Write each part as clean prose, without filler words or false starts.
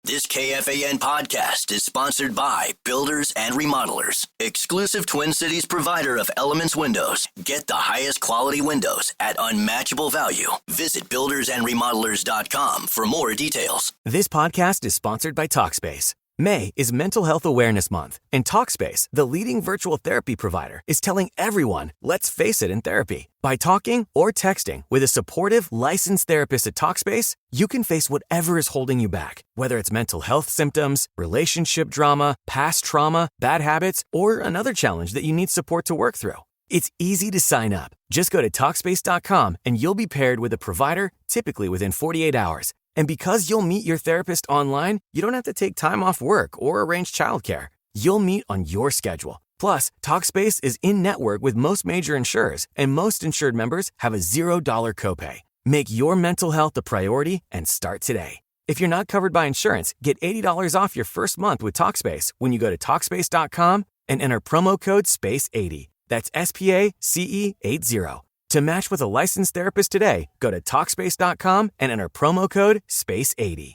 This KFAN podcast is sponsored by Builders and Remodelers, exclusive Twin Cities provider of Elements Windows. Get the highest quality windows at unmatchable value. Visit buildersandremodelers.com for more details. This podcast is sponsored by Talkspace. May is Mental Health Awareness Month, and Talkspace, the leading virtual therapy provider, is telling everyone, let's face it in therapy. By talking or texting with a supportive, licensed therapist at Talkspace, you can face whatever is holding you back, whether it's mental health symptoms, relationship drama, past trauma, bad habits, or another challenge that you need support to work through. It's easy to sign up. Just go to Talkspace.com and you'll be paired with a provider, typically within 48 hours. And because you'll meet your therapist online, you don't have to take time off work or arrange childcare. You'll meet on your schedule. Plus, Talkspace is in-network with most major insurers, and most insured members have a $0 copay. Make your mental health a priority and start today. If you're not covered by insurance, get $80 off your first month with Talkspace when you go to Talkspace.com and enter promo code SPACE80. That's SPACE80. To match with a licensed therapist today, go to Talkspace.com and enter promo code SPACE80.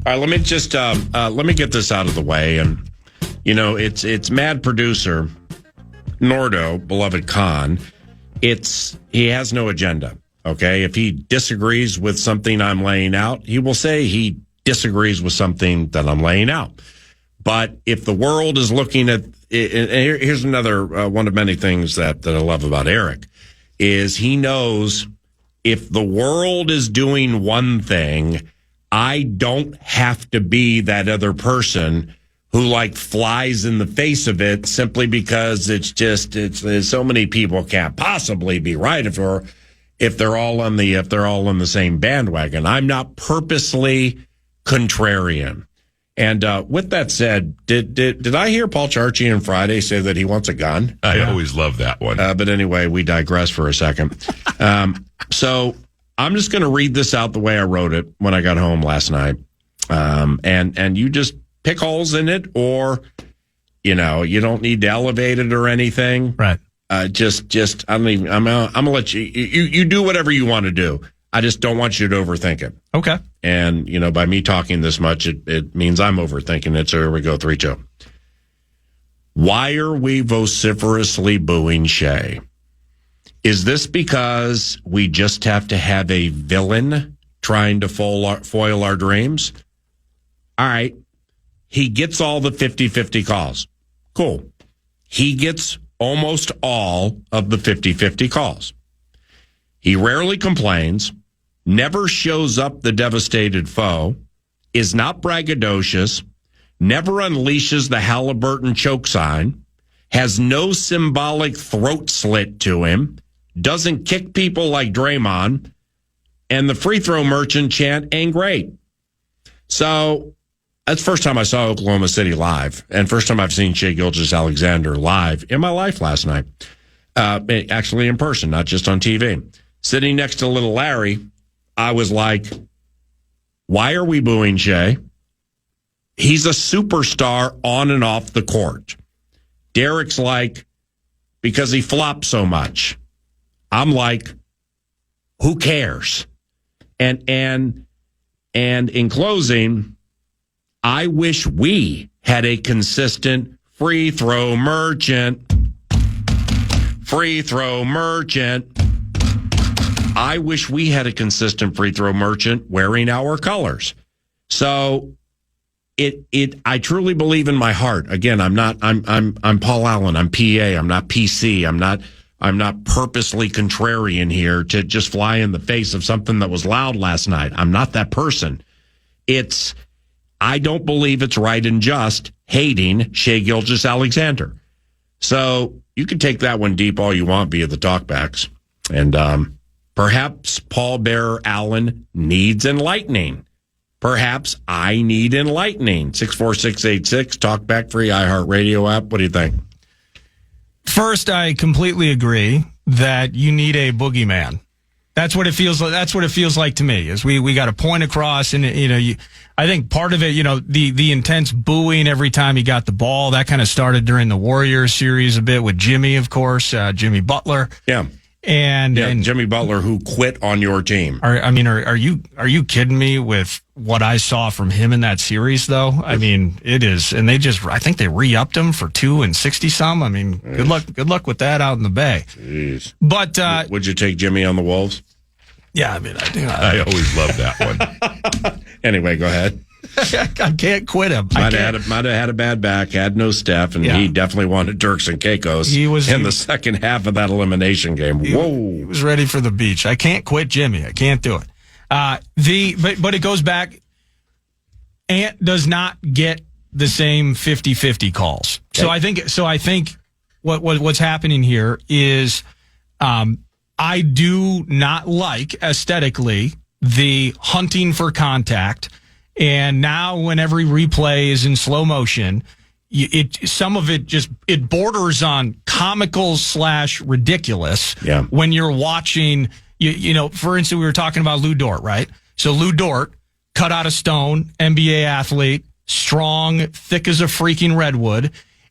All right, let me just let me get this out of the way. And, you know, it's Mad Producer Nordo, beloved Khan. He has no agenda, okay? If he disagrees with something I'm laying out, he will say he disagrees with something that I'm laying out. But if the world is looking at, and here's another one of many things that I love about Eric, is he knows if the world is doing one thing, I don't have to be that other person who like flies in the face of it simply because it's so many people can't possibly be right if they're all on the same bandwagon. I'm not purposely contrarian. And with that said, did I hear Paul Charchi on Friday say that he wants a gun? I always love that one. But anyway, we digress for a second. So I'm just going to read this out the way I wrote it when I got home last night. And you just pick holes in it, or, you know, you don't need to elevate it or anything. Right. I'm going to let you do whatever you want to do. I just don't want you to overthink it. Okay. And, you know, by me talking this much, it means I'm overthinking it. So here we go, 3-2. Why are we vociferously booing Shay? Is this because we just have to have a villain trying to foil our dreams? All right. He gets all the 50-50 calls. Cool. He gets almost all of the 50-50 calls. He rarely complains, never shows up the devastated foe, is not braggadocious, never unleashes the Halliburton choke sign, has no symbolic throat slit to him, doesn't kick people like Draymond, and the free throw merchant chant ain't great. So that's the first time I saw Oklahoma City live, and first time I've seen Shai Gilgeous-Alexander live in my life last night. Actually in person, not just on TV. Sitting next to little Larry, I was like, why are we booing Shai? He's a superstar on and off the court. Derek's like, because he flops so much. I'm like, who cares? And in closing, I wish we had a consistent free throw merchant. Free throw merchant. I wish we had a consistent free throw merchant wearing our colors. So I truly believe in my heart. Again, I'm Paul Allen. I'm PA. I'm not PC. I'm not purposely contrarian here to just fly in the face of something that was loud last night. I'm not that person. I don't believe it's right and just hating Shai Gilgeous-Alexander. So you can take that one deep all you want via the talkbacks. And, perhaps Paul Bearer Allen needs enlightening. Perhaps I need enlightening. 64686, talkback, free iHeartRadio app. What do you think? First, I completely agree that you need a boogeyman. That's what it feels like. That's what it feels like to me. Is we got a point across, and I think part of it, the intense booing every time he got the ball, that kind of started during the Warriors series a bit with Jimmy, of course, Jimmy Butler. Yeah. And Jimmy Butler, who quit on your team. Are you kidding me with what I saw from him in that series, though? I mean, it is, and I think they re-upped him for 2 and 60 some. I mean, good luck with that out in the Bay. Jeez. But would you take Jimmy on the Wolves? Yeah, I mean, I do. I always love that one. Anyway, go ahead. I can't quit him. Might have had a bad back, had no Steph, and he definitely wanted Turks and Caicos in the second half of that elimination game. He was ready for the beach. I can't quit Jimmy. I can't do it. But it goes back. Ant does not get the same 50-50 calls. Okay. So I think what's happening here is I do not like aesthetically the hunting for contact. And now when every replay is in slow motion, some of it borders on comical / ridiculous. Yeah. When you're watching, for instance, we were talking about Lou Dort, right? So Lou Dort, cut out of stone, NBA athlete, strong, thick as a freaking redwood,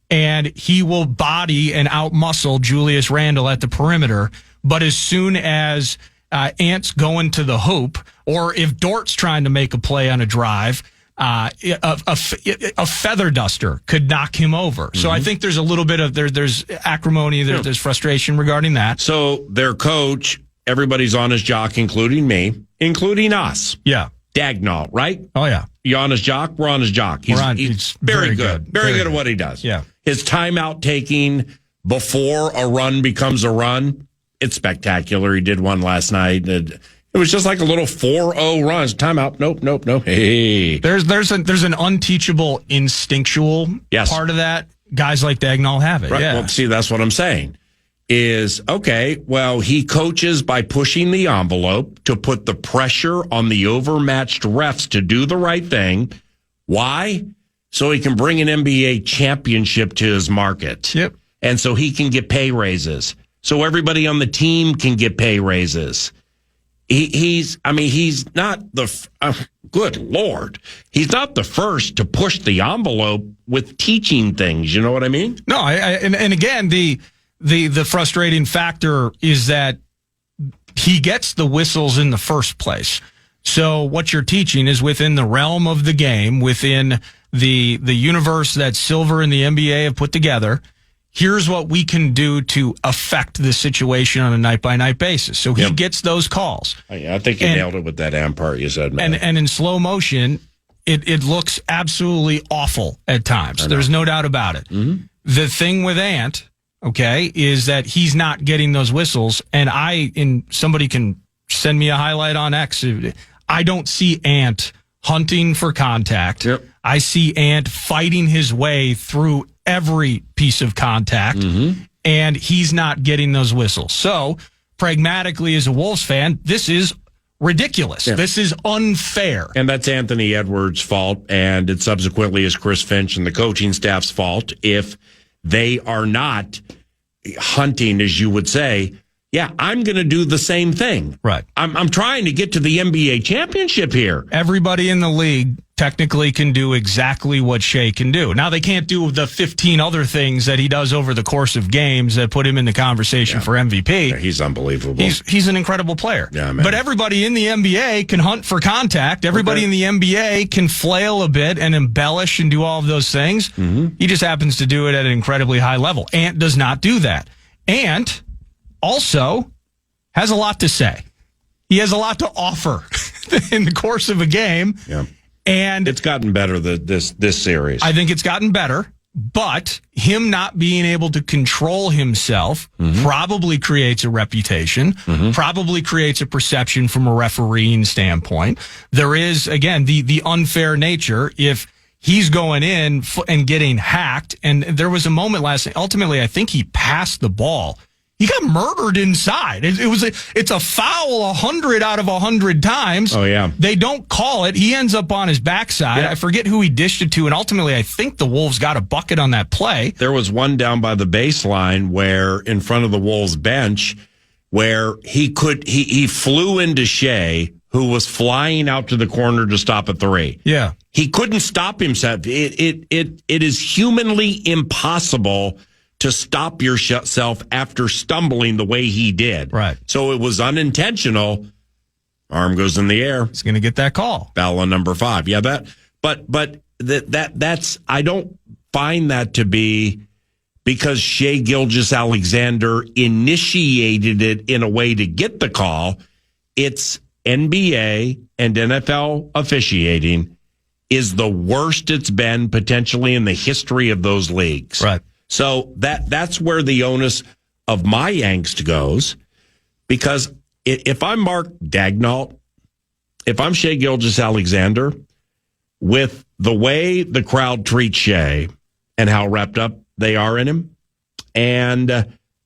and he will body and outmuscle Julius Randle at the perimeter. But as soon as Ant's going to the hoop, or if Dort's trying to make a play on a drive, a feather duster could knock him over. So I think there's a little bit of there's acrimony, there's frustration regarding that. So their coach, everybody's on his jock, including me, including us. Yeah. Dagnall, right? Oh, yeah. You on his jock? We're on his jock. He's very good. Very good at what he does. Yeah. His timeout taking before a run becomes a run, it's spectacular. He did one last night. It was just like a little 4-0 run. Timeout. Nope. Hey. There's an unteachable instinctual part of that. Guys like Dagnall have it. Right. Yeah. Well, see, that's what I'm saying. Is, okay, well, he coaches by pushing the envelope to put the pressure on the overmatched refs to do the right thing. Why? So he can bring an NBA championship to his market. Yep. And so he can get pay raises. So everybody on the team can get pay raises. He's not good Lord. He's not the first to push the envelope with teaching things. You know what I mean? No, and again, the frustrating factor is that he gets the whistles in the first place. So what you're teaching is within the realm of the game, within the universe that Silver and the NBA have put together. Here's what we can do to affect the situation on a night-by-night basis. So he gets those calls. I think you nailed it with that AM part you said, man. And in slow motion, it looks absolutely awful at times. There's no doubt about it. Mm-hmm. The thing with Ant, okay, is that he's not getting those whistles. And somebody can send me a highlight on X. I don't see Ant hunting for contact. Yep. I see Ant fighting his way through every piece of contact, and he's not getting those whistles. So, pragmatically, as a Wolves fan, this is ridiculous. Yeah. This is unfair. And that's Anthony Edwards' fault, and it subsequently is Chris Finch and the coaching staff's fault if they are not hunting, as you would say. Yeah, I'm going to do the same thing. Right. I'm trying to get to the NBA championship here. Everybody in the league technically can do exactly what Shea can do. Now, they can't do the 15 other things that he does over the course of games that put him in the conversation for MVP. Yeah, he's unbelievable. He's an incredible player. Yeah, man. But everybody in the NBA can hunt for contact. Everybody in the NBA can flail a bit and embellish and do all of those things. Mm-hmm. He just happens to do it at an incredibly high level. Ant does not do that. Ant also has a lot to say. He has a lot to offer in the course of a game. Yeah. And it's gotten better this series. I think it's gotten better, but him not being able to control himself probably creates a reputation, probably creates a perception from a refereeing standpoint. There is, again, the unfair nature if he's going in and getting hacked. And there was a moment last night, ultimately, I think he passed the ball. He got murdered inside. It's a foul 100 out of 100 times. Oh, yeah. They don't call it. He ends up on his backside. Yeah. I forget who he dished it to, and ultimately I think the Wolves got a bucket on that play. There was one down by the baseline where, in front of the Wolves bench, where he flew into Shea, who was flying out to the corner to stop a three. Yeah. He couldn't stop himself. It is humanly impossible to stop yourself after stumbling the way he did. Right. So it was unintentional. Arm goes in the air. He's going to get that call. Foul on number 5. Yeah, that's I don't find that to be because Shai Gilgeous-Alexander initiated it in a way to get the call. It's NBA and NFL officiating is the worst it's been potentially in the history of those leagues. Right. So that's where the onus of my angst goes, because if I'm Mark Daignault, if I'm Shai Gilgeous-Alexander, with the way the crowd treats Shai and how wrapped up they are in him, and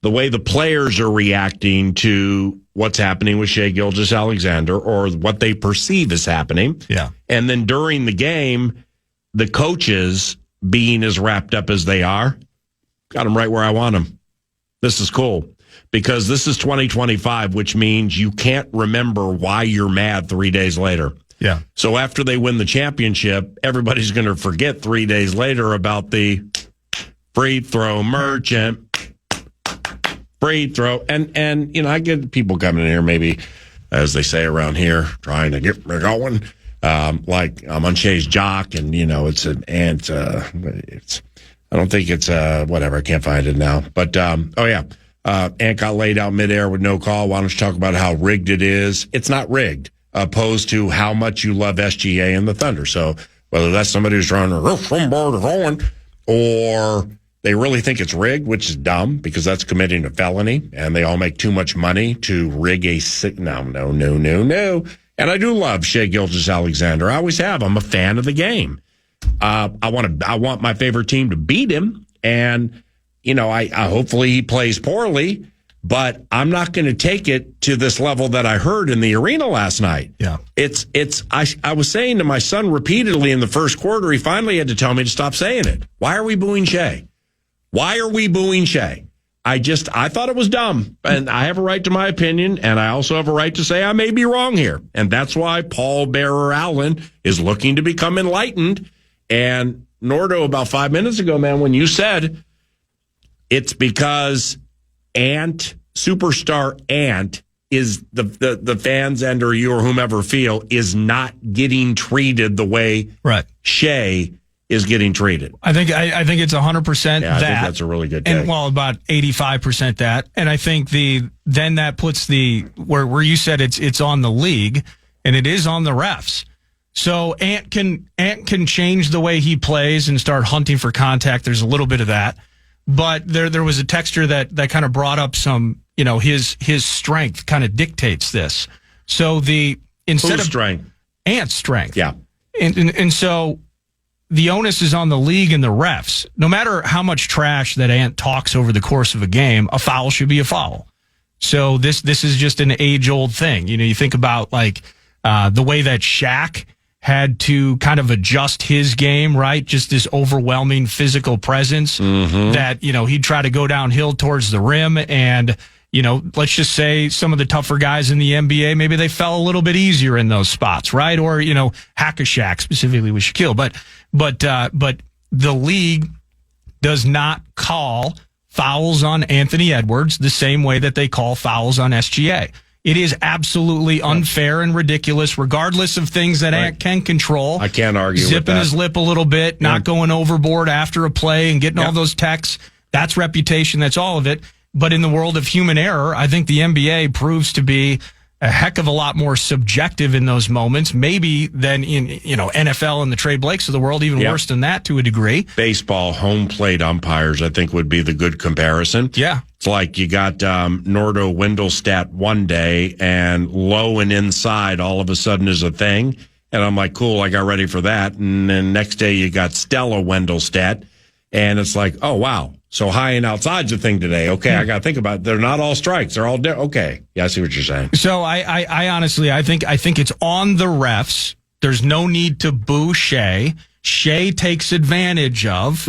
the way the players are reacting to what's happening with Shai Gilgeous-Alexander or what they perceive is happening. Yeah. And then during the game, the coaches being as wrapped up as they are, got them right where I want them. This is cool because this is 2025, which means you can't remember why you're mad 3 days later. Yeah. So after they win the championship, everybody's going to forget 3 days later about the free throw merchant. Free throw. And you know, I get people coming in here, maybe, as they say around here, trying to get me going. Like I'm on Shai's jock, and, you know, it's an ant. I don't think it's whatever. I can't find it now. But, Ant got laid out midair with no call. Why don't you talk about how rigged it is? It's not rigged, opposed to how much you love SGA and the Thunder. So whether that's somebody who's trying to or they really think it's rigged, which is dumb because that's committing a felony, and they all make too much money to rig a no. And I do love Shai Gilgeous-Alexander. I always have. I'm a fan of the game. I want my favorite team to beat him, and you know, I hopefully he plays poorly, but I'm not going to take it to this level that I heard in the arena last night. Yeah, I was saying to my son repeatedly in the first quarter. He finally had to tell me to stop saying it. Why are we booing Shai? Why are we booing Shai? I thought it was dumb, and I have a right to my opinion, and I also have a right to say I may be wrong here, and that's why Paul Bearer Allen is looking to become enlightened. And Nordo, about 5 minutes ago, man, when you said it's because superstar Ant is the fans and or you or whomever feel is not getting treated the way Shai is getting treated. I think it's 100% that. I think that's a really good take. And well, about 85% that. And I think then that puts where you said it's on the league and it is on the refs. So Ant can change the way he plays and start hunting for contact. There's a little bit of that. But there was a texture that kind of brought up some, you know, his strength kind of dictates this. So instead of strength? Ant's strength. Yeah. And so the onus is on the league and the refs. No matter how much trash that Ant talks over the course of a game, a foul should be a foul. So this is just an age-old thing. You know, you think about like the way that Shaq had to kind of adjust his game, right? Just this overwhelming physical presence that, you know, he'd try to go downhill towards the rim. And, you know, let's just say some of the tougher guys in the NBA, maybe they fell a little bit easier in those spots, right? Or, you know, Hack-a-Shaq specifically with Shaquille. But the league does not call fouls on Anthony Edwards the same way that they call fouls on SGA. It is absolutely unfair and ridiculous, regardless of things that Ant can control. I can't argue with that. Zipping his lip a little bit, not going overboard after a play and getting all those texts. That's reputation. That's all of it. But in the world of human error, I think the NBA proves to be a heck of a lot more subjective in those moments, maybe than in, you know, NFL and the Trey Blakes of the world, even worse than that to a degree. Baseball home plate umpires, I think, would be the good comparison. Yeah. It's like you got Nordo Wendelstedt one day and low and inside all of a sudden is a thing. And I'm like, cool, I got ready for that. And then next day you got Stella Wendelstedt. And it's like, oh, wow. So high and outside's a thing today. Okay, I got to think about it. They're not all strikes. They're all okay. Yeah, I see what you're saying. So I honestly, I think it's on the refs. There's no need to boo Shai. Shai takes advantage of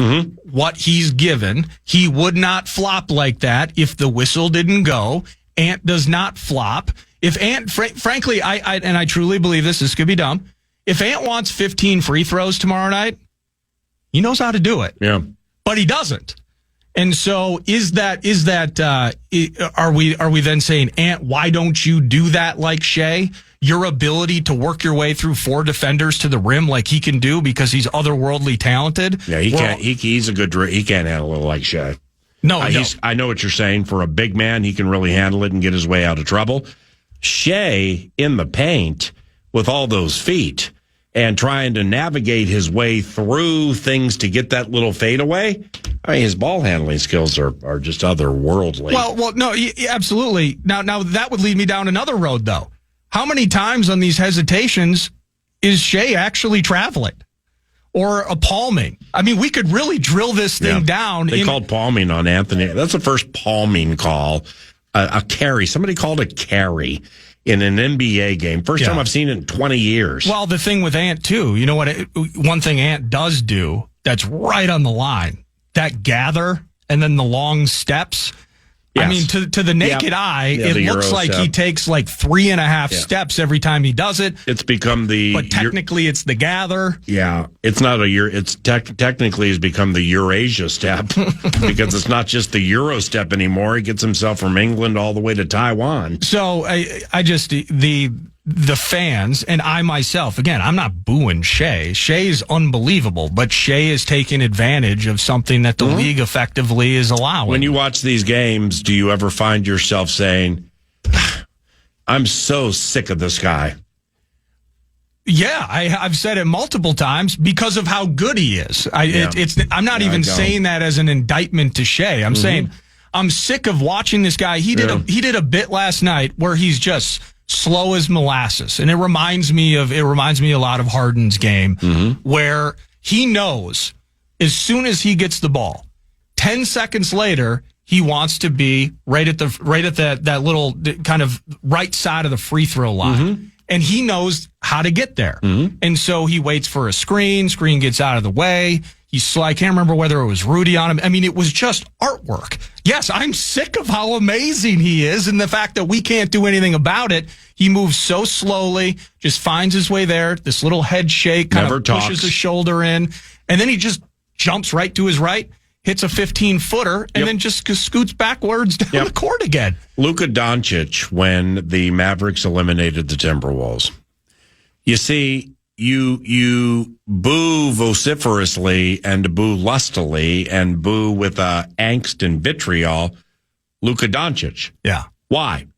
what he's given. He would not flop like that if the whistle didn't go. Ant does not flop. If Ant, frankly, I truly believe this could be dumb. If Ant wants 15 free throws tomorrow night, he knows how to do it. Yeah. But he doesn't. And so are we then saying, Ant, why don't you do that like Shea? Your ability to work your way through 4 defenders to the rim like he can do because he's otherworldly talented? Yeah, he can't. He's a good. He can't handle it like Shea. No, I know what you're saying. For a big man, he can really handle it and get his way out of trouble. Shea in the paint with all those feet and trying to navigate his way through things to get that little fadeaway. I mean, his ball handling skills are just otherworldly. Well, no, absolutely. Now that would lead me down another road, though. How many times on these hesitations is Shea actually traveling or a palming? I mean, we could really drill this thing down. They called palming on Anthony. That's the first palming call. A carry. Somebody called a carry in an NBA game. First time I've seen it in 20 years. Well, the thing with Ant, too, you know what? One thing Ant does do that's right on the line, that gather and then the long steps. Yes. I mean, to the naked eye, it looks like he takes like 3.5 steps every time he does it. It's become but technically it's the gather. Yeah, it's not it's technically has become the Eurasia step because it's not just the Euro step anymore. He gets himself from England all the way to Taiwan. So I just the fans and I myself, again, I'm not booing Shea. Shea's unbelievable, but Shea is taking advantage of something that the league effectively is allowing. When you watch these games, do you ever find yourself saying, I'm so sick of this guy? Yeah, I've said it multiple times because of how good he is. I'm not even saying that as an indictment to Shea. I'm saying I'm sick of watching this guy. He did a bit last night where he's just slow as molasses, and it reminds me a lot of Harden's game, where he knows as soon as he gets the ball, 10 seconds later he wants to be right at that little kind of right side of the free throw line, and he knows how to get there, and so he waits for a screen gets out of the way. I can't remember whether it was Rudy on him. I mean, it was just artwork. Yes, I'm sick of how amazing he is and the fact that we can't do anything about it. He moves so slowly, just finds his way there, this little head shake, kind of pushes his shoulder in, and then he just jumps right to his right, hits a 15-footer, and then just scoots backwards down the court again. Luka Doncic, when the Mavericks eliminated the Timberwolves. You see, you boo vociferously and boo lustily and boo with angst and vitriol Luka Doncic. Yeah. Why?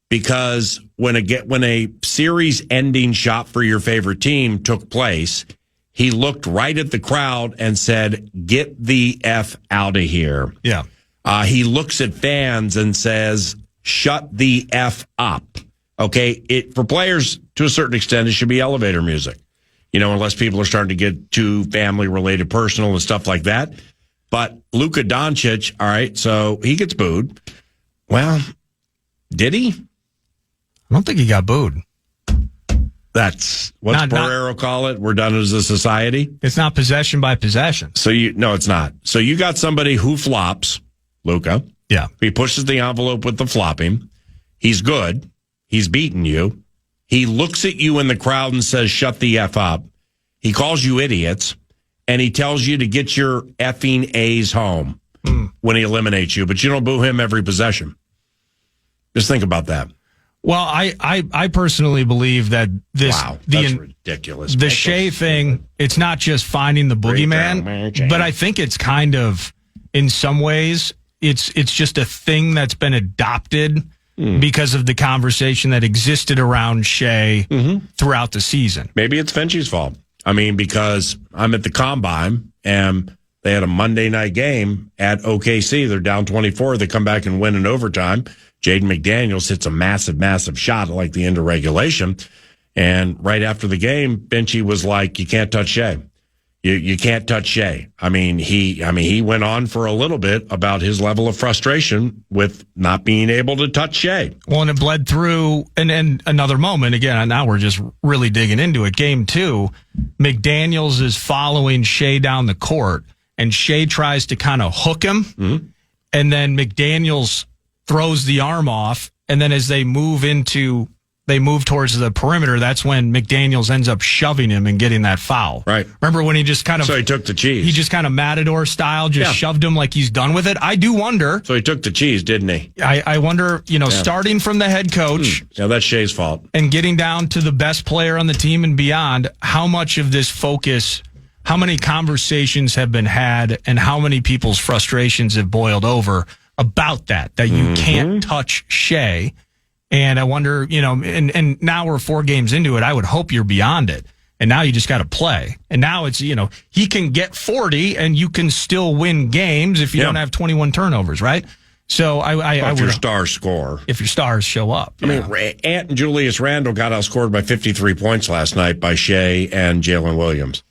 Because when a series-ending shot for your favorite team took place, he looked right at the crowd and said, "Get the F out of here." Yeah. He looks at fans and says, "Shut the F up." Okay, for players, to a certain extent, it should be elevator music, unless people are starting to get too family-related, personal, and stuff like that. But Luka Doncic, all right, so he gets booed. Well, did he? I don't think he got booed. What's Barrero call it? We're done as a society? It's not possession by possession. No, it's not. So you got somebody who flops, Luka. Yeah. He pushes the envelope with the flopping. He's good. He's beaten you. He looks at you in the crowd and says, "Shut the F up." He calls you idiots, and he tells you to get your effing A's home when he eliminates you, but you don't boo him every possession. Just think about that. Well, I personally believe that that's ridiculous. The Shea thing, it's not just finding the boogeyman, but I think it's kind of, in some ways, it's just a thing that's been adopted because of the conversation that existed around Shea throughout the season. Maybe it's Finchie's fault. I mean, because I'm at the Combine, and they had a Monday night game at OKC. They're down 24. They come back and win in overtime. Jaden McDaniels hits a massive, massive shot at like the end of regulation. And right after the game, Finchie was like, "You can't touch Shea. You can't touch Shea." I mean, he went on for a little bit about his level of frustration with not being able to touch Shea. Well, and it bled through, and another moment, again, now we're just really digging into it. Game 2, McDaniels is following Shea down the court, and Shea tries to kind of hook him, and then McDaniels throws the arm off, and then as they move into they move towards the perimeter, that's when McDaniels ends up shoving him and getting that foul. Right. Remember when he just kind of... So he took the cheese. He just kind of Matador style, just shoved him like he's done with it. I do wonder... So he took the cheese, didn't he? I wonder, starting from the head coach... Yeah, that's Shea's fault. And getting down to the best player on the team and beyond, how much of this focus... How many conversations have been had and how many people's frustrations have boiled over about that you can't touch Shea. And I wonder, and now we're 4 games into it. I would hope you're beyond it. And now you just got to play. And now it's, he can get 40 and you can still win games if you don't have 21 turnovers, right? So if your stars score. If your stars show up. I mean, Ant and Julius Randle got outscored by 53 points last night by Shea and Jalen Williams.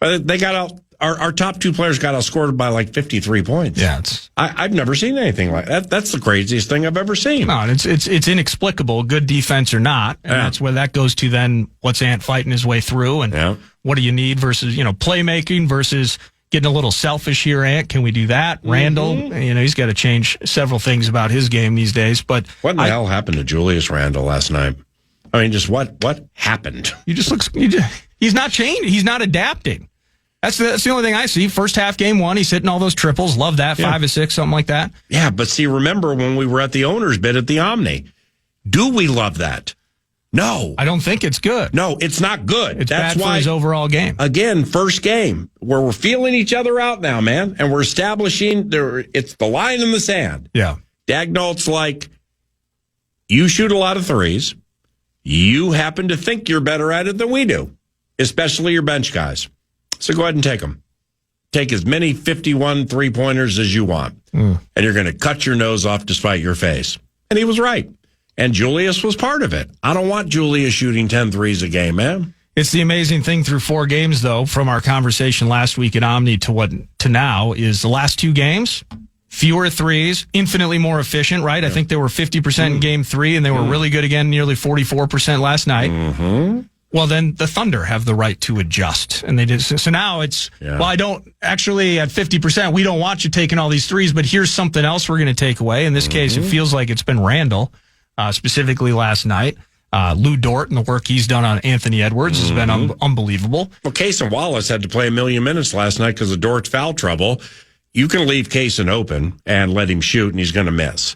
They got out. Our top 2 players got outscored by like 53 points. Yeah, I've never seen anything like that. That's the craziest thing I've ever seen. No, it's inexplicable, good defense or not, and that's where that goes to. Then what's Ant fighting his way through, and what do you need versus playmaking versus getting a little selfish here. Ant, can we do that? Randall, he's got to change several things about his game these days. But what in the hell happened to Julius Randle last night? I mean, just what happened? He's not changing. He's not adapting. That's the only thing I see. First half, game 1, he's hitting all those triples. Love that. 5 of 6, something like that. Yeah, but see, remember when we were at the owner's bid at the Omni? Do we love that? No. I don't think it's good. No, it's not good. That's bad for his overall game. Again, first game, where we're feeling each other out now, man, and we're establishing it's the line in the sand. Yeah. Dagnall's like, you shoot a lot of threes. You happen to think you're better at it than we do, especially your bench guys. So go ahead and take them. Take as many 51 3-pointers as you want. And you're going to cut your nose off to spite your face. And he was right. And Julius was part of it. I don't want Julius shooting 10 threes a game, man. It's the amazing thing through 4 games, though, from our conversation last week at Omni to now, is the last 2 games, fewer threes, infinitely more efficient, right? I think they were 50% in game 3, and they were really good again, nearly 44% last night. Well, then the Thunder have the right to adjust. And they did. So now it's, well, I don't actually at 50%, we don't want you taking all these threes, but here's something else we're going to take away. In this case, it feels like it's been Randall, specifically last night. Lou Dort and the work he's done on Anthony Edwards has been unbelievable. Well, Case and Wallace had to play 1 million minutes last night because of Dort's foul trouble. You can leave Case open and let him shoot, and he's going to miss,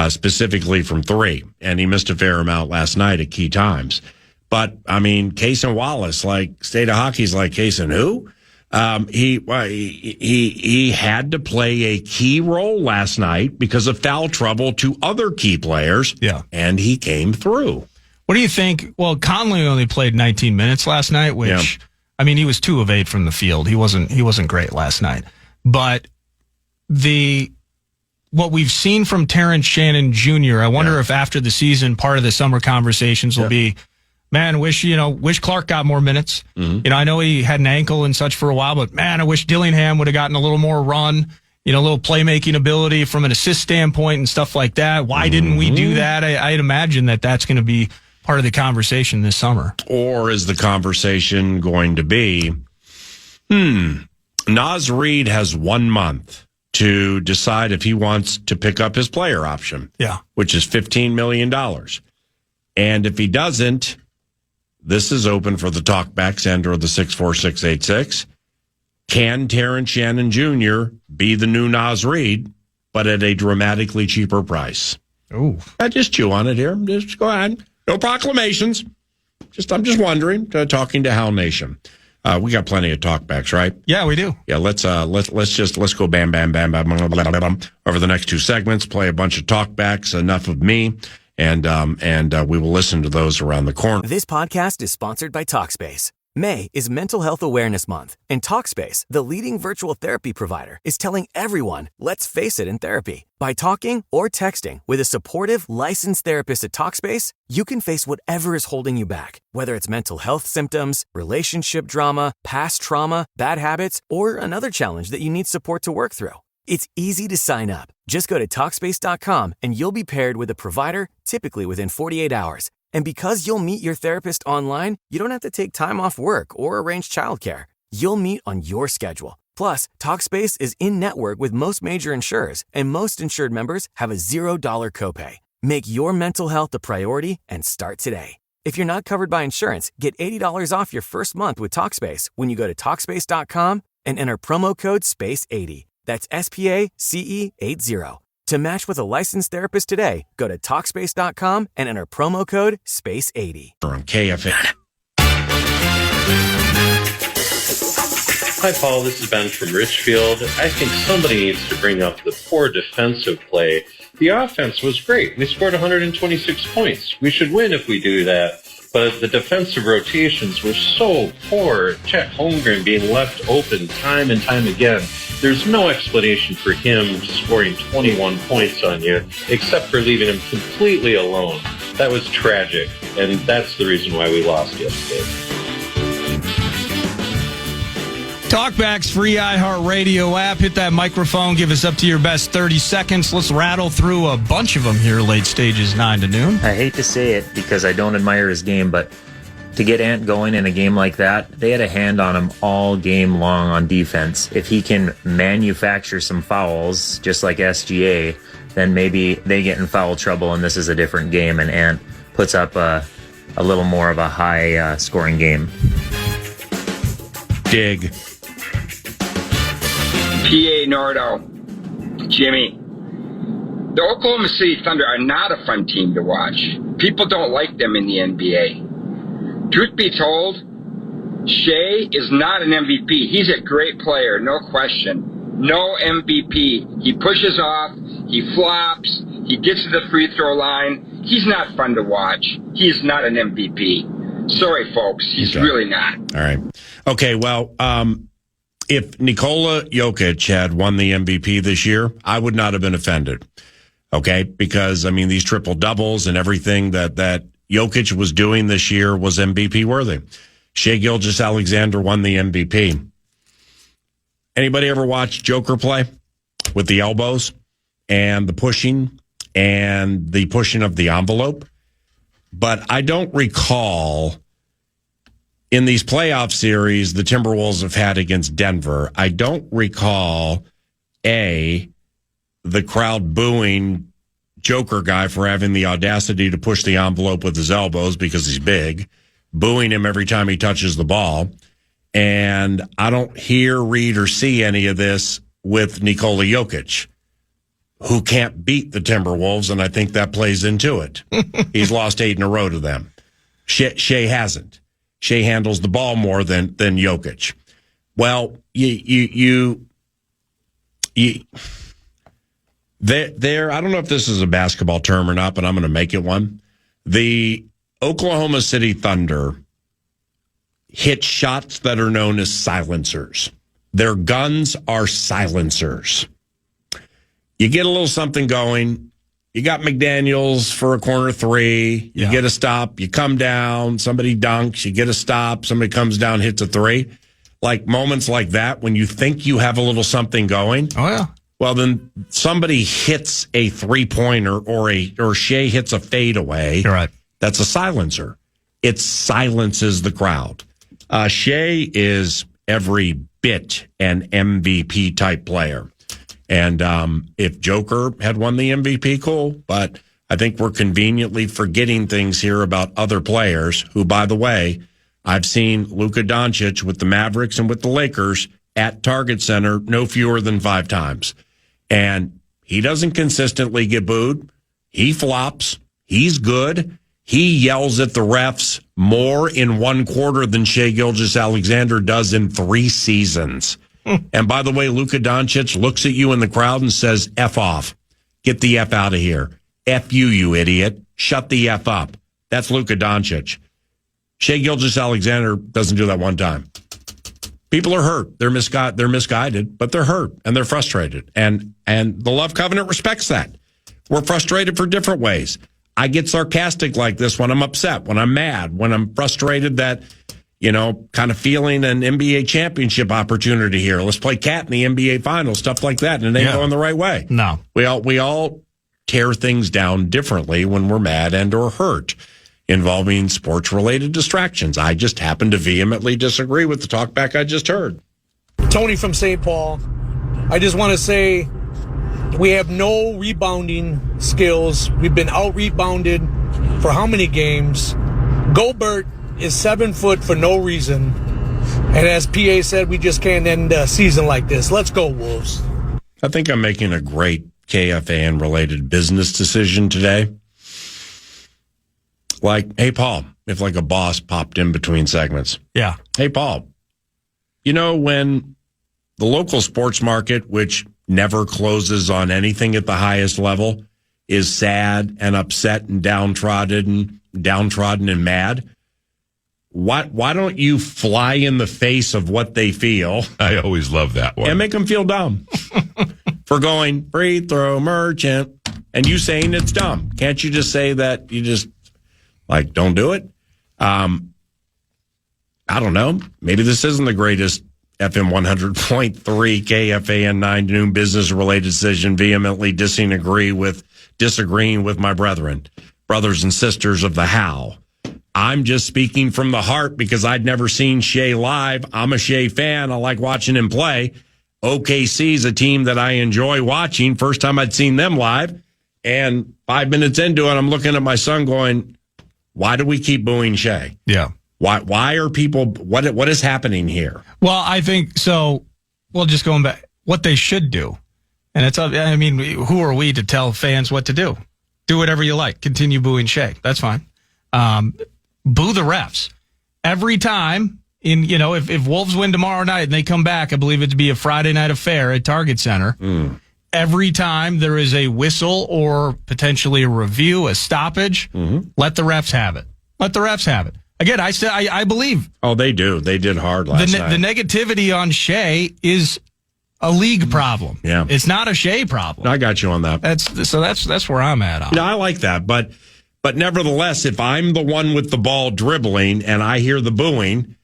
specifically from 3. And he missed a fair amount last night at key times. But, I mean, Case and Wallace, like, State of Hockey's like, Case and who? He had to play a key role last night because of foul trouble to other key players. Yeah. And he came through. What do you think? Well, Conley only played 19 minutes last night, which, I mean, he was 2 of 8 from the field. He wasn't great last night. But what we've seen from Terrence Shannon Jr., I wonder if after the season, part of the summer conversations will be, man, wish Clark got more minutes. I know he had an ankle and such for a while, but man, I wish Dillingham would have gotten a little more run, a little playmaking ability from an assist standpoint and stuff like that. Why didn't we do that? I'd imagine that's going to be part of the conversation this summer. Or is the conversation going to be, Naz Reid has 1 month to decide if he wants to pick up his player option, which is $15 million. And if he doesn't, this is open for the talkbacks and or the 64686. Can Terrence Shannon Jr. be the new Naz Reid, but at a dramatically cheaper price? Oh, I just chew on it here. Just go ahead. No proclamations. I'm just wondering. Talking to Hal Nation. We got plenty of talkbacks, right? Yeah, we do. Yeah, let's go bam, bam, bam, bam, bam, bam, bam, over the next 2 segments. Play a bunch of talkbacks. Enough of me. And we will listen to those around the corner. This podcast is sponsored by Talkspace. May is Mental Health Awareness Month, and Talkspace, the leading virtual therapy provider, is telling everyone, let's face it in therapy. By talking or texting with a supportive, licensed therapist at Talkspace, you can face whatever is holding you back, whether it's mental health symptoms, relationship drama, past trauma, bad habits, or another challenge that you need support to work through. It's easy to sign up. Just go to Talkspace.com and you'll be paired with a provider, typically within 48 hours. And because you'll meet your therapist online, you don't have to take time off work or arrange childcare. You'll meet on your schedule. Plus, Talkspace is in-network with most major insurers, and most insured members have a $0 copay. Make your mental health a priority and start today. If you're not covered by insurance, get $80 off your first month with Talkspace when you go to Talkspace.com and enter promo code SPACE80. That's SPACE80. To match with a licensed therapist today, go to Talkspace.com and enter promo code SPACE80. On KFAN. Hi, Paul. This is Ben from Richfield. I think somebody needs to bring up the poor defensive play. The offense was great. We scored 126 points. We should win if we do that. But the defensive rotations were so poor. Chet Holmgren being left open time and time again. There's no explanation for him scoring 21 points on you, except for leaving him completely alone. That was tragic, and that's the reason why we lost yesterday. Talkbacks, free iHeartRadio app. Hit that microphone. Give us up to your best 30 seconds. Let's rattle through a bunch of them here, late stages, 9 to noon. I hate to say it because I don't admire his game, but to get Ant going in a game like that, they had a hand on him all game long on defense. If he can manufacture some fouls, just like SGA, then maybe they get in foul trouble and this is a different game and Ant puts up a little more of a high scoring game. Dig. PA Nordo, Jimmy. The Oklahoma City Thunder are not a fun team to watch. People don't like them in the NBA. Truth be told, Shea is not an MVP. He's a great player, no question. No MVP. He pushes off, he flops, he gets to the free throw line. He's not fun to watch. He's not an MVP. Sorry, folks. He's really not. All right. Okay, well, if Nikola Jokic had won the MVP this year, I would not have been offended. Okay? Because, I mean, these triple-doubles and everything that Jokic was doing this year was MVP worthy. Shai Gilgeous-Alexander won the MVP. Anybody ever watch Joker play with the elbows and the pushing and the pushing of the envelope? But I don't recall in these playoff series the Timberwolves have had against Denver, I don't recall, the crowd booing Joker guy for having the audacity to push the envelope with his elbows because he's big, booing him every time he touches the ball. And I don't hear, read, or see any of this with Nikola Jokic, who can't beat the Timberwolves, and I think that plays into it. He's lost 8 in a row to them. Shea hasn't. Shea handles the ball more than Jokic. Well, there. I don't know if this is a basketball term or not, but I'm going to make it one. The Oklahoma City Thunder hit shots that are known as silencers. Their guns are silencers. You get a little something going. You got McDaniels for a corner three. You get a stop. You come down. Somebody dunks. You get a stop. Somebody comes down, hits a three. Like moments like that when you think you have a little something going. Oh, yeah. Well, then somebody hits a three-pointer or Shea hits a fadeaway. You're right. That's a silencer. It silences the crowd. Shea is every bit an MVP type player. And if Joker had won the MVP, cool. But I think we're conveniently forgetting things here about other players who, by the way, I've seen Luka Doncic with the Mavericks and with the Lakers at Target Center no fewer than 5 times. And he doesn't consistently get booed. He flops. He's good. He yells at the refs more in one quarter than Shai Gilgeous-Alexander does in 3 seasons. And by the way, Luka Doncic looks at you in the crowd and says, F off. Get the F out of here. F you, you idiot. Shut the F up. That's Luka Doncic. Shai Gilgeous-Alexander doesn't do that one time. People are hurt. They're misguided, but they're hurt and they're frustrated. And the Love Covenant respects that. We're frustrated for different ways. I get sarcastic like this when I'm upset, when I'm mad, when I'm frustrated that, kind of feeling an NBA championship opportunity here. Let's play cat in the NBA finals, stuff like that. And it ain't going the right way. No. We all tear things down differently when we're mad and or hurt involving sports-related distractions. I just happen to vehemently disagree with the talkback I just heard. Tony from St. Paul. I just want to say we have no rebounding skills. We've been out-rebounded for how many games? Gobert is 7 foot for no reason. And as PA said, we just can't end a season like this. Let's go, Wolves. I think I'm making a great KFAN related business decision today. Like, hey, Paul, if like a boss popped in between segments. Yeah. Hey, Paul, you know, when the local sports market, which never closes on anything at the highest level, is sad and upset and downtrodden and mad, why don't you fly in the face of what they feel? I always love that one. And make them feel dumb for going free throw merchant and you saying it's dumb. Can't you just say that you just like don't do it? I don't know. Maybe this isn't the greatest FM 100.3 KFAN 9 to noon business related decision. Vehemently disagreeing with my brothers and sisters of the how. I'm just speaking from the heart because I'd never seen Shea live. I'm a Shea fan. I like watching him play. OKC is a team that I enjoy watching. First time I'd seen them live. And 5 minutes into it, I'm looking at my son going, why do we keep booing Shea? Yeah. Why are people, what is happening here? Well, I think so. Well, just going back, what they should do. And it's, I mean, who are we to tell fans what to do? Do whatever you like. Continue booing Shea. That's fine. Boo the refs. Every time, if Wolves win tomorrow night and they come back, I believe it to be a Friday night affair at Target Center. Every time there is a whistle or potentially a review, a stoppage, let the refs have it. Let the refs have it. Again, I believe. Oh, they do. They did hard last night. The negativity on Shea is a league problem. Yeah. It's not a Shea problem. I got you on that. That's where I'm at. No, I like that. But nevertheless, if I'm the one with the ball dribbling and I hear the booing,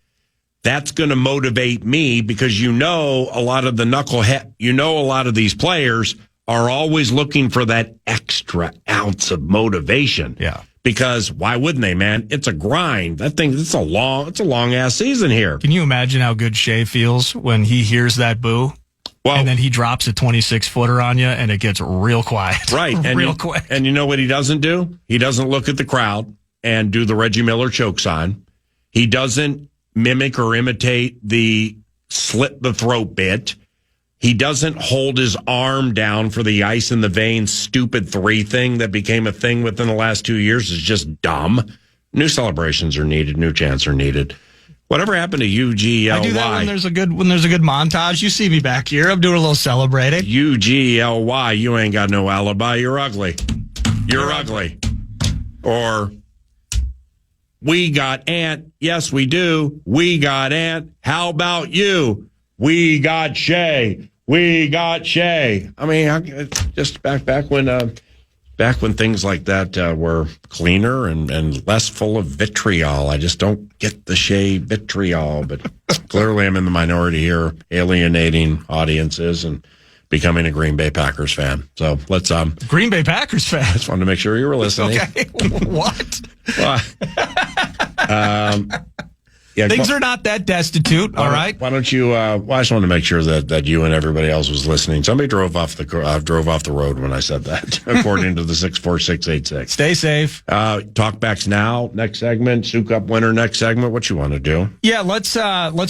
that's going to motivate me because a lot of the knucklehead, a lot of these players are always looking for that extra ounce of motivation. Yeah. Because why wouldn't they, man? It's a grind. It's a long ass season here. Can you imagine how good Shea feels when he hears that boo? Well, and then he drops a 26-footer on you, and it gets real quiet. Right. real quick. And you know what he doesn't do? He doesn't look at the crowd and do the Reggie Miller choke sign. He doesn't mimic or imitate the slit the throat bit. He doesn't hold his arm down for the ice in the veins stupid 3 thing that became a thing within the last 2 years. Is just dumb. New celebrations are needed. New chants are needed. Whatever happened to UGLY? I do that when there's a good montage. You see me back here. I'm doing a little celebrating. UGLY, you ain't got no alibi. You're ugly. You're ugly. Or we got Ant. Yes, we do. We got Ant. How about you? We got Shea. We got Shea. I mean, just back when things like that were cleaner and less full of vitriol. I just don't get the Shea vitriol, but clearly I'm in the minority here, alienating audiences and becoming a Green Bay Packers fan. So let's Green Bay Packers fan. I just wanted to make sure you were listening. Okay. What? Yeah, things are not that destitute. All right. Why don't you? I just wanted to make sure that you and everybody else was listening. Somebody drove off the road when I said that, according to the 64686. Stay safe. Talkbacks now. Next segment. Souk Up winner. Next segment. What you want to do? Yeah, let's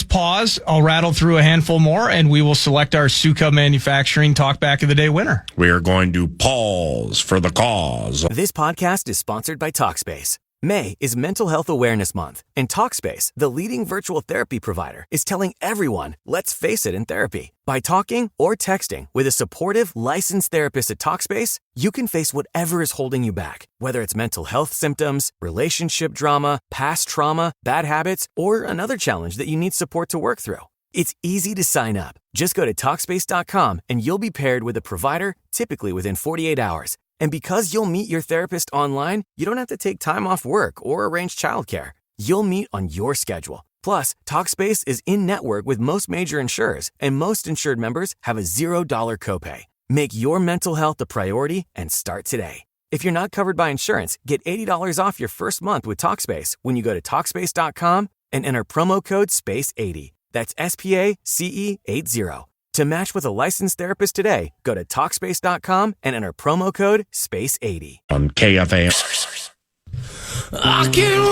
pause. I'll rattle through a handful more, and we will select our Souk Up Manufacturing Talkback of the Day winner. We are going to pause for the cause. This podcast is sponsored by Talkspace. May is Mental Health Awareness Month, and Talkspace, the leading virtual therapy provider, is telling everyone, let's face it in therapy. By talking or texting with a supportive, licensed therapist at Talkspace, you can face whatever is holding you back, whether it's mental health symptoms, relationship drama, past trauma, bad habits, or another challenge that you need support to work through. It's easy to sign up. Just go to Talkspace.com and you'll be paired with a provider, typically within 48 hours. And because you'll meet your therapist online, you don't have to take time off work or arrange childcare. You'll meet on your schedule. Plus, Talkspace is in-network with most major insurers, and most insured members have a $0 copay. Make your mental health a priority and start today. If you're not covered by insurance, get $80 off your first month with Talkspace when you go to Talkspace.com and enter promo code SPACE80. That's SPACE80. To match with a licensed therapist today, go to Talkspace.com and enter promo code SPACE80. On KFAN. I can't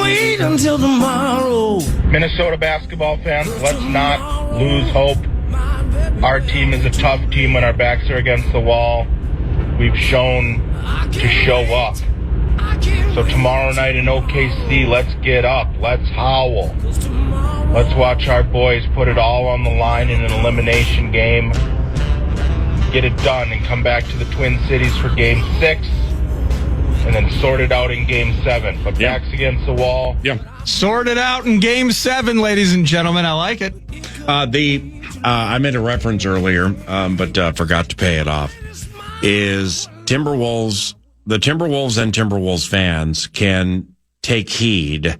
wait until tomorrow. Minnesota basketball fans, let's not lose hope. Our team is a tough team when our backs are against the wall. We've shown to show up. So tomorrow night in OKC, let's get up. Let's howl. Let's watch our boys put it all on the line in an elimination game. Get it done and come back to the Twin Cities for Game 6. And then sort it out in Game 7. But backs against the wall. Yeah. Sort it out in Game 7, ladies and gentlemen. I like it. I made a reference earlier, but forgot to pay it off. Is the Timberwolves and Timberwolves fans can take heed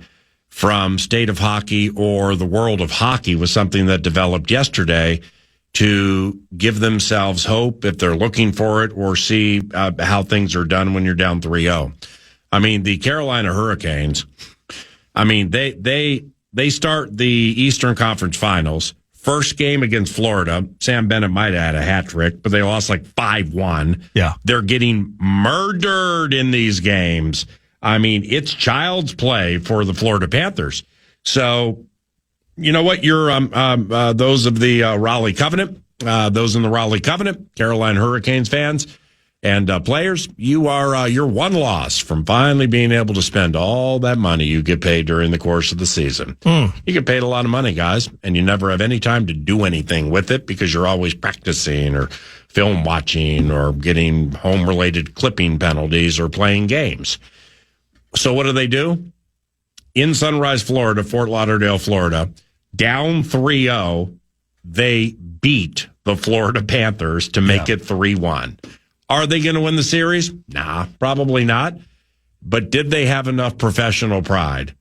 from State of Hockey or the World of Hockey was something that developed yesterday to give themselves hope if they're looking for it or see how things are done when you're down 3-0. I mean, the Carolina Hurricanes, I mean, they start the Eastern Conference Finals. First game against Florida, Sam Bennett might have had a hat trick, but they lost like 5-1. Yeah. They're getting murdered in these games. I mean, it's child's play for the Florida Panthers. So, you know what? You're those of the Raleigh Covenant, those in the Raleigh Covenant, Carolina Hurricanes fans and players, you're one loss from finally being able to spend all that money you get paid during the course of the season. You get paid a lot of money, guys, and you never have any time to do anything with it because you're always practicing or film watching or getting home-related clipping penalties or playing games. So what do? In Sunrise, Florida, Fort Lauderdale, Florida, down 3-0, they beat the Florida Panthers to make it 3-1. Are they going to win the series? Nah, probably not. But did they have enough professional pride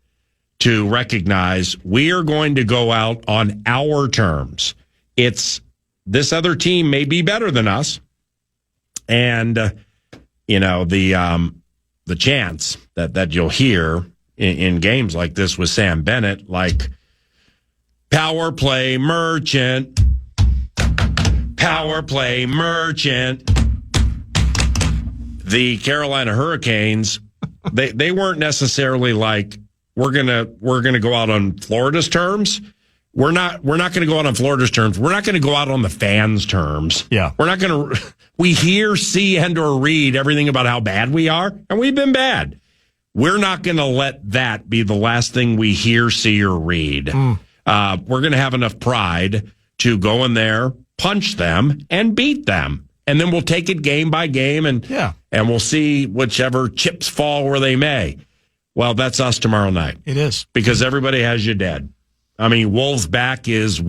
to recognize we are going to go out on our terms? It's this other team may be better than us. And, the chants that you'll hear in games like this with Sam Bennett, like power play merchant, power play merchant. The Carolina Hurricanes, they weren't necessarily like we're gonna go out on Florida's terms. We're not going to go out on Florida's terms. We're not going to go out on the fans' terms. Yeah, we're not going to. We hear, see, and or read everything about how bad we are, and we've been bad. We're not going to let that be the last thing we hear, see, or read. We're going to have enough pride to go in there, punch them, and beat them. And then we'll take it game by game, and we'll see whichever chips fall where they may. Well, that's us tomorrow night. It is. Because everybody has you dead. I mean, Wolves' back has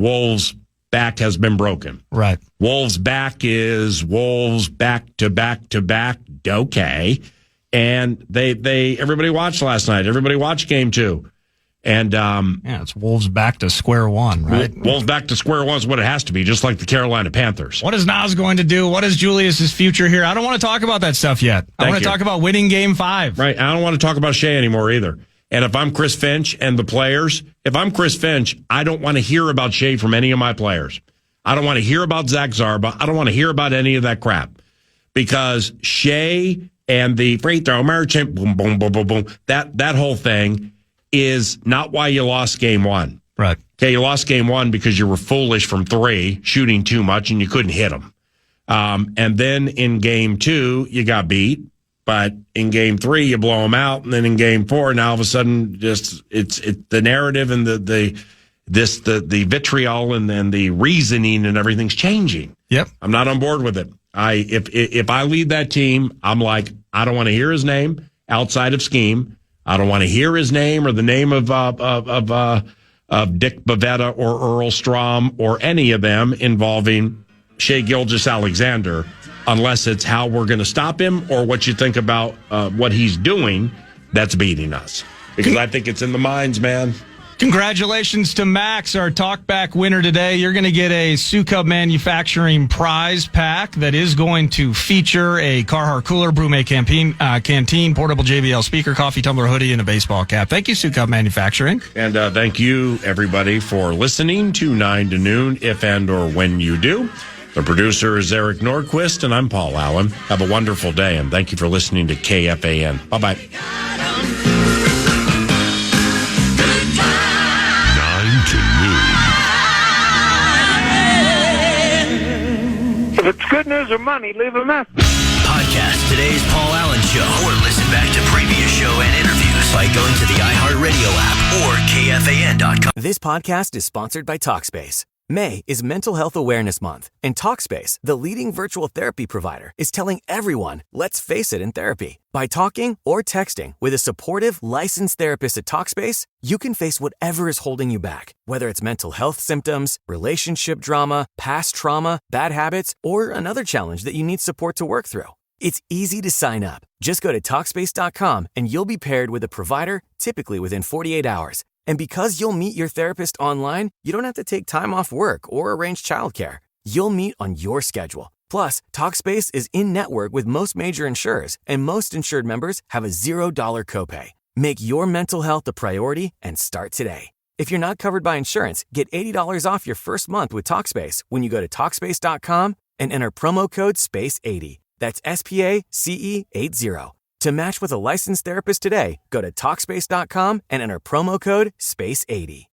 been broken. Right. Wolves' back is Wolves back to back to back. Okay. And everybody watched last night. Everybody watched game 2. And it's Wolves back to square one, right? Wolves back to square one is what it has to be, just like the Carolina Panthers. What is Nas going to do? What is Julius's future here? I don't want to talk about that stuff yet. I want to talk about winning Game 5. Right. I don't want to talk about Shea anymore either. And if I'm Chris Finch and the players, if I'm Chris Finch, I don't want to hear about Shea from any of my players. I don't want to hear about Zach Zarba. I don't want to hear about any of that crap. Because Shea and the free throw merchant, boom, boom, boom, boom, boom, that whole thing is not why you lost game 1. Right. Okay, you lost game 1 because you were foolish from 3, shooting too much, and you couldn't hit them. And then in game 2, you got beat. But in game 3, you blow them out. And then in game 4, now all of a sudden, just it's the narrative and the vitriol and the reasoning and everything's changing. Yep. I'm not on board with it. If I lead that team, I'm like, I don't want to hear his name outside of scheme. I don't want to hear his name or the name of Dick Bavetta or Earl Strom or any of them involving Shea Gilgeous-Alexander, unless it's how we're going to stop him or what you think about what he's doing that's beating us. Because I think it's in the minds, man. Congratulations to Max, our Talkback winner today. You're going to get a Sioux Cub Manufacturing prize pack that is going to feature a Carhartt cooler, Brumé canteen, portable JBL speaker, coffee tumbler, hoodie, and a baseball cap. Thank you, Sioux Cub Manufacturing. And thank you, everybody, for listening to 9 to noon, if and or when you do. The producer is Eric Nordquist, and I'm Paul Allen. Have a wonderful day, and thank you for listening to KFAN. Bye-bye. 9 to noon. If it's good news or money, leave a message. Podcast today's Paul Allen Show, or listen back to previous show and interviews by going to the iHeartRadio app or KFAN.com. This podcast is sponsored by Talkspace. May is Mental Health Awareness Month, and Talkspace, the leading virtual therapy provider, is telling everyone, let's face it in therapy. By talking or texting with a supportive, licensed therapist at Talkspace, you can face whatever is holding you back, whether it's mental health symptoms, relationship drama, past trauma, bad habits, or another challenge that you need support to work through. It's easy to sign up. Just go to Talkspace.com and you'll be paired with a provider, typically within 48 hours. And because you'll meet your therapist online, you don't have to take time off work or arrange childcare. You'll meet on your schedule. Plus, Talkspace is in-network with most major insurers, and most insured members have a $0 copay. Make your mental health a priority and start today. If you're not covered by insurance, get $80 off your first month with Talkspace when you go to Talkspace.com and enter promo code SPACE80. That's SPACE80. To match with a licensed therapist today, go to Talkspace.com and enter promo code SPACE80.